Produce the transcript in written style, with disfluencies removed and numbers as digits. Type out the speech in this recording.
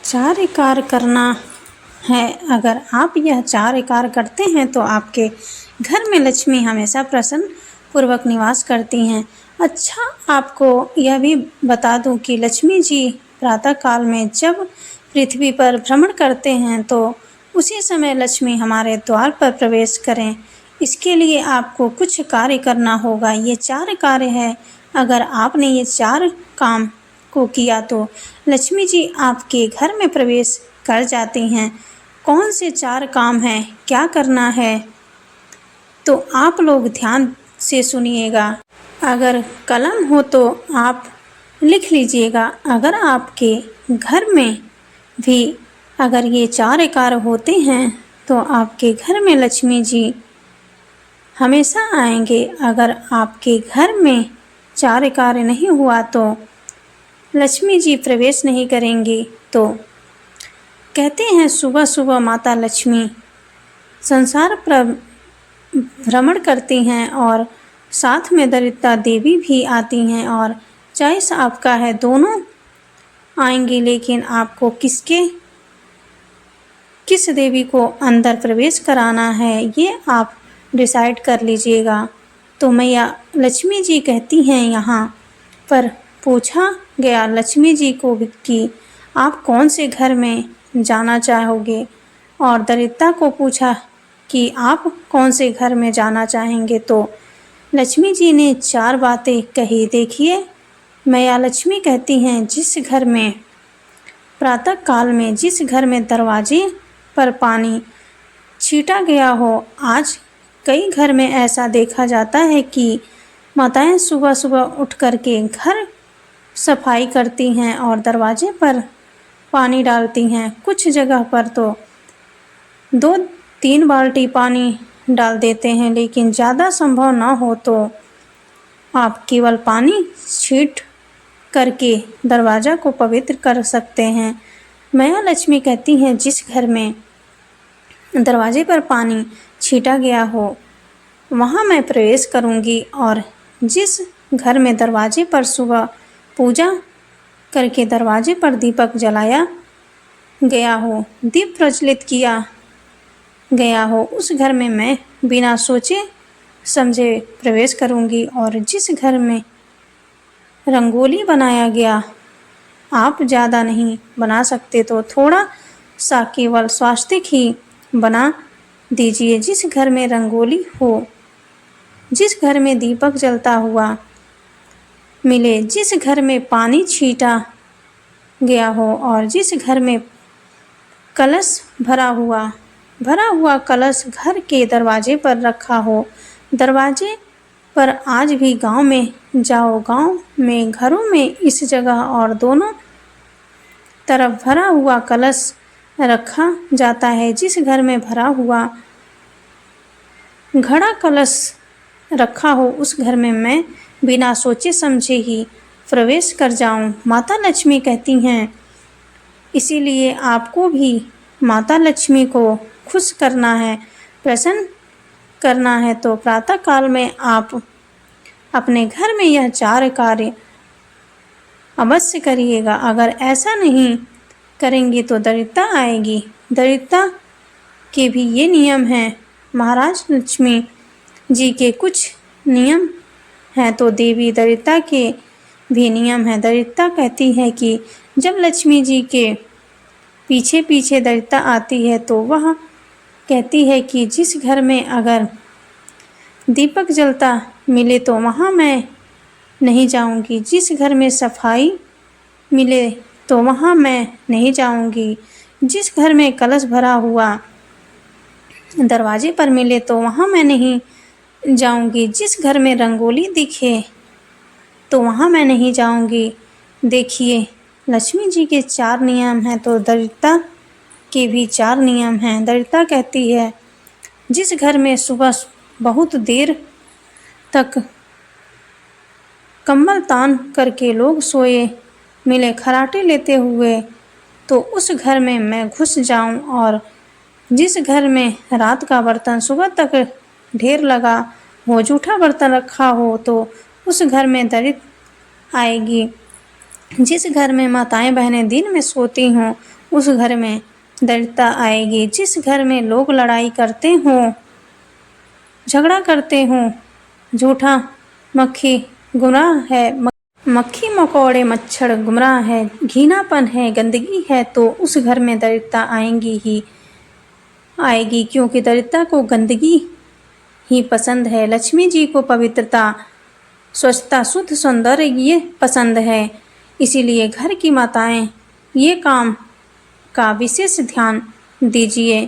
चार कार्य करना है। अगर आप यह चार कार्य करते हैं तो आपके घर में लक्ष्मी हमेशा प्रसन्न पूर्वक निवास करती हैं। अच्छा, आपको यह भी बता दूं कि लक्ष्मी जी प्रातः काल में जब पृथ्वी पर भ्रमण करते हैं तो उसी समय लक्ष्मी हमारे द्वार पर प्रवेश करें। इसके लिए आपको कुछ कार्य करना होगा। ये चार कार्य है। अगर आपने ये चार काम को किया तो लक्ष्मी जी आपके घर में प्रवेश कर जाती हैं। कौन से चार काम हैं, क्या करना है, तो आप लोग ध्यान से सुनिएगा। अगर कलम हो तो आप लिख लीजिएगा। अगर आपके घर में भी अगर ये चार कार्य होते हैं तो आपके घर में लक्ष्मी जी हमेशा आएंगे। अगर आपके घर में चार कार्य नहीं हुआ तो लक्ष्मी जी प्रवेश नहीं करेंगी। तो कहते हैं सुबह सुबह माता लक्ष्मी संसार पर भ्रमण करती हैं और साथ में दरिद्रता देवी भी आती हैं और चॉइस आपका है, दोनों आएंगी। लेकिन आपको किस देवी को अंदर प्रवेश कराना है ये आप डिसाइड कर लीजिएगा। तो मैया लक्ष्मी जी कहती हैं, यहाँ पर पूछा गया लक्ष्मी जी को कि आप कौन से घर में जाना चाहोगे, और दरिद्रता को पूछा कि आप कौन से घर में जाना चाहेंगे। तो लक्ष्मी जी ने चार बातें कही। देखिए, मैया लक्ष्मी कहती हैं, जिस घर में प्रातः काल में जिस घर में दरवाजे पर पानी छीटा गया हो, आज कई घर में ऐसा देखा जाता है कि माताएं सुबह सुबह उठ कर के घर सफाई करती हैं और दरवाजे पर पानी डालती हैं। कुछ जगह पर तो 2-3 बाल्टी पानी डाल देते हैं, लेकिन ज़्यादा संभव ना हो तो आप केवल पानी छीट करके दरवाज़ा को पवित्र कर सकते हैं। मैया लक्ष्मी कहती हैं, जिस घर में दरवाजे पर पानी छीटा गया हो वहाँ मैं प्रवेश करूँगी, और जिस घर में दरवाजे पर सुबह पूजा करके दरवाजे पर दीपक जलाया गया हो, दीप प्रज्वलित किया गया हो, उस घर में मैं बिना सोचे समझे प्रवेश करूँगी। और जिस घर में रंगोली बनाया गया, आप ज़्यादा नहीं बना सकते तो थोड़ा सा केवल स्वास्तिक ही बना दीजिए। जिस घर में रंगोली हो, जिस घर में दीपक जलता हुआ मिले, जिस घर में पानी छीटा गया हो, और जिस घर में कलश भरा हुआ कलश घर के दरवाजे पर रखा हो। दरवाजे पर आज भी गांव में जाओ, गांव में घरों में इस जगह और दोनों तरफ भरा हुआ कलश रखा जाता है। जिस घर में भरा हुआ घड़ा कलश रखा हो, उस घर में मैं बिना सोचे समझे ही प्रवेश कर जाऊं। माता लक्ष्मी कहती हैं, इसीलिए आपको भी माता लक्ष्मी को खुश करना है, प्रसन्न करना है, तो प्रातः काल में आप अपने घर में यह चार कार्य अवश्य करिएगा। अगर ऐसा नहीं करेंगे तो दरिद्रता आएगी। दरिद्रता के भी ये नियम हैं। महाराज लक्ष्मी जी के कुछ नियम हैं तो देवी दरिद्रता के भी नियम हैं। दरिद्रता कहती है कि जब लक्ष्मी जी के पीछे पीछे दरिद्रता आती है तो वह कहती है कि जिस घर में अगर दीपक जलता मिले तो वहाँ मैं नहीं जाऊँगी, जिस घर में सफाई मिले तो वहाँ मैं नहीं जाऊँगी, जिस घर में कलश भरा हुआ दरवाजे पर मिले तो वहाँ मैं नहीं जाऊँगी, जिस घर में रंगोली दिखे तो वहाँ मैं नहीं जाऊँगी। देखिए, लक्ष्मी जी के चार नियम हैं तो दरिद्रता के भी चार नियम हैं। दरिद्रता कहती है, जिस घर में सुबह बहुत देर तक कंबल तान करके लोग सोए मिले खराटे लेते हुए, तो उस घर में मैं घुस जाऊं, और जिस घर में रात का बर्तन सुबह तक ढेर लगा हो, जूठा बर्तन रखा हो, तो उस घर में दरिद्रता आएगी। जिस घर में माताएं बहनें दिन में सोती हों उस घर में दरिद्रता आएगी। जिस घर में लोग लड़ाई करते हों, झगड़ा करते हों, झूठा मक्खी गुनाह है, मक्खी मकोड़े मच्छर गुमराह है, घिनापन है, गंदगी है, तो उस घर में दरिद्रता आएगी ही आएगी, क्योंकि दरिद्रता को गंदगी ही पसंद है। लक्ष्मी जी को पवित्रता, स्वच्छता, शुद्ध सौंदर्य ये पसंद है। इसीलिए घर की माताएं ये काम का विशेष ध्यान दीजिए।